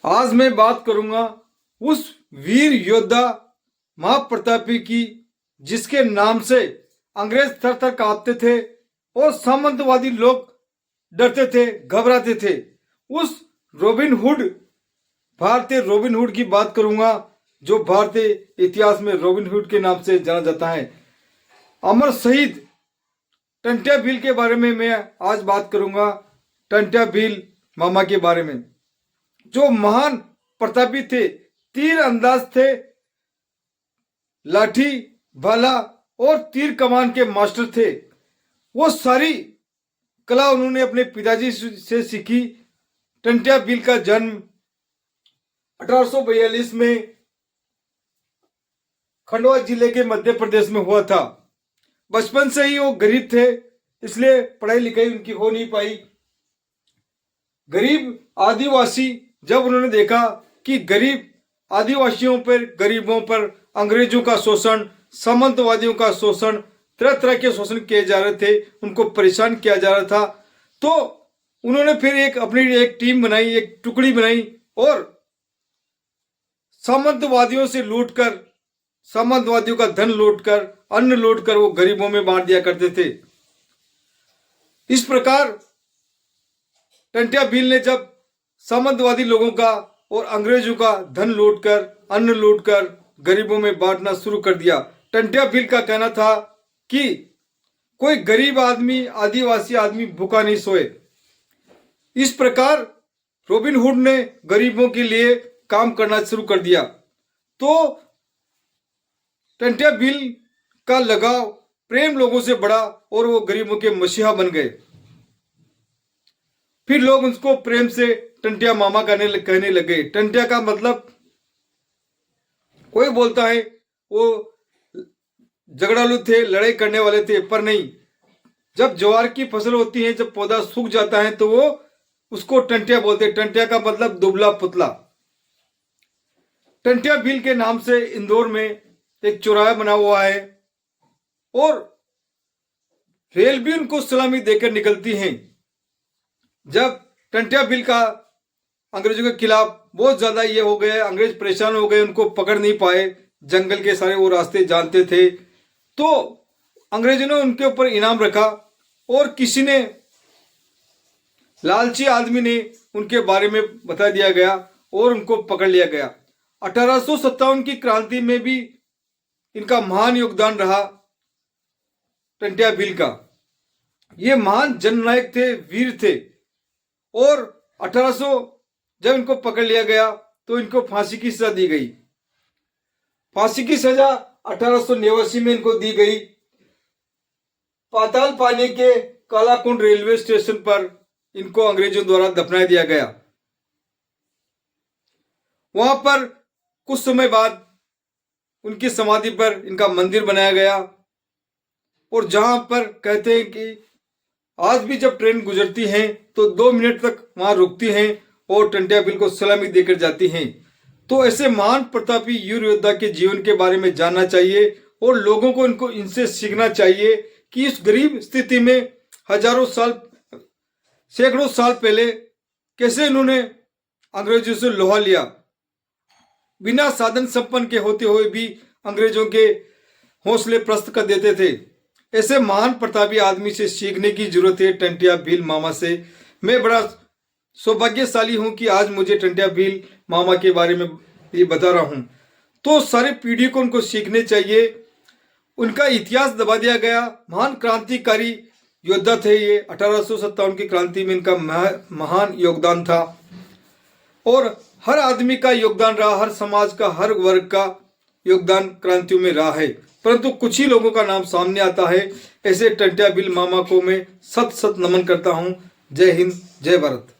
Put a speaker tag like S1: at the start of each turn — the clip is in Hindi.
S1: आज मैं बात करूंगा उस वीर योद्धा महाप्रतापी की जिसके नाम से अंग्रेज थर थर कांपते थे और सामंतवादी लोग डरते थे, घबराते थे। उस रॉबिन हुड, भारतीय रॉबिन हुड की बात करूंगा, जो भारतीय इतिहास में रॉबिन हुड के नाम से जाना जाता है। अमर शहीद टंट्या भील के बारे में मैं आज बात करूंगा। टंट्या भील मामा के बारे में, जो महान प्रतापी थे, तीर अंदाज थे, लाठी भाला और तीर कमान के मास्टर थे। वो सारी कला उन्होंने अपने पिताजी से सीखी। टंट्या भील का जन्म 1842 में खंडवा जिले के मध्य प्रदेश में हुआ था। बचपन से ही वो गरीब थे, इसलिए पढ़ाई लिखाई उनकी हो नहीं पाई। गरीब आदिवासी, जब उन्होंने देखा कि गरीब आदिवासियों पर, गरीबों पर अंग्रेजों का शोषण, सामंतवादियों का शोषण, तरह तरह के शोषण किए जा रहे थे, उनको परेशान किया जा रहा था, तो उन्होंने फिर अपनी एक टीम बनाई, एक टुकड़ी बनाई और सामंतवादियों से लूटकर, सामंतवादियों का धन लूटकर, अन्न लूटकर वो गरीबों में बांट दिया करते थे। इस प्रकार टंट्या भील ने जब सामंतवादी लोगों का और अंग्रेजों का धन लूटकर, अन्न लूटकर गरीबों में बांटना शुरू कर दिया। टंट्या भील का कहना था कि कोई गरीब आदमी, आदिवासी आदमी भूखा नहीं सोए। इस प्रकार रॉबिन हुड ने गरीबों के लिए काम करना शुरू कर दिया। तो टंट्या भील का लगाव, प्रेम लोगों से बढ़ा और वो गरीबों के मसीहा बन गए। फिर लोग उसको प्रेम से टंट्या मामा कहने लगे। टंट्या का मतलब, कोई बोलता है वो झगड़ालू थे, लड़ाई करने वाले थे, पर नहीं। जब ज्वार की फसल होती है, जब पौधा सूख जाता है, तो वो उसको टंट्या बोलते हैं। टंट्या का मतलब दुबला पुतला। टंट्या भील के नाम से इंदौर में एक चौराहा बना हुआ है और रेल भी उनको सलामी देकर निकलती है। जब टंट्या भील का अंग्रेजों के खिलाफ बहुत ज्यादा ये हो गए, अंग्रेज परेशान हो गए, उनको पकड़ नहीं पाए, जंगल के सारे वो रास्ते जानते थे, तो अंग्रेजों ने उनके ऊपर इनाम रखा और किसी ने, लालची आदमी ने उनके बारे में बता दिया गया और उनको पकड़ लिया गया। 1857 की क्रांति में भी इनका महान योगदान रहा। टंट्या भील का ये महान जननायक थे, वीर थे। और 1800 जब इनको पकड़ लिया गया तो इनको फांसी की सजा दी गई। फांसी की सजा 1889 में इनको दी गई। पाताल पानी के कालाकुंड रेलवे स्टेशन पर इनको अंग्रेजों द्वारा दफना दिया गया। वहां पर कुछ समय बाद उनकी समाधि पर इनका मंदिर बनाया गया और जहां पर कहते हैं कि आज भी जब ट्रेन गुजरती है तो 2 मिनट तक वहां रुकती हैं और टंट्या भील को सलामी देकर जाती हैं। तो ऐसे महान प्रतापी वीर योद्धा के जीवन के बारे में जानना चाहिए और लोगों को इनसे सीखना चाहिए कि इस गरीब स्थिति में हजारों साल, सैकड़ों साल पहले कैसे इन्होंने अंग्रेजों से लोहा लिया। बिना साधन संपन्न के होते हुए भी अंग्रेजों के हौसले प्रस्त कर देते थे। ऐसे महान प्रतापी आदमी से सीखने की जरूरत है, टंट्या भील मामा से। मैं बड़ा सौभाग्यशाली हूं कि आज मुझे टंट्या भील मामा के बारे में ये बता रहा हूं। तो सारे पीढ़ी को उनको सीखने चाहिए। उनका इतिहास दबा दिया गया। महान क्रांतिकारी योद्धा थे ये। 1857 की क्रांति में इनका महान योगदान था और हर आदमी का योगदान रहा, हर समाज का, हर वर्ग का योगदान क्रांतियों में रहा है, परंतु कुछ ही लोगों का नाम सामने आता है। ऐसे टंट्या भील मामा को मैं सत सत नमन करता हूं। जय हिंद, जय भारत।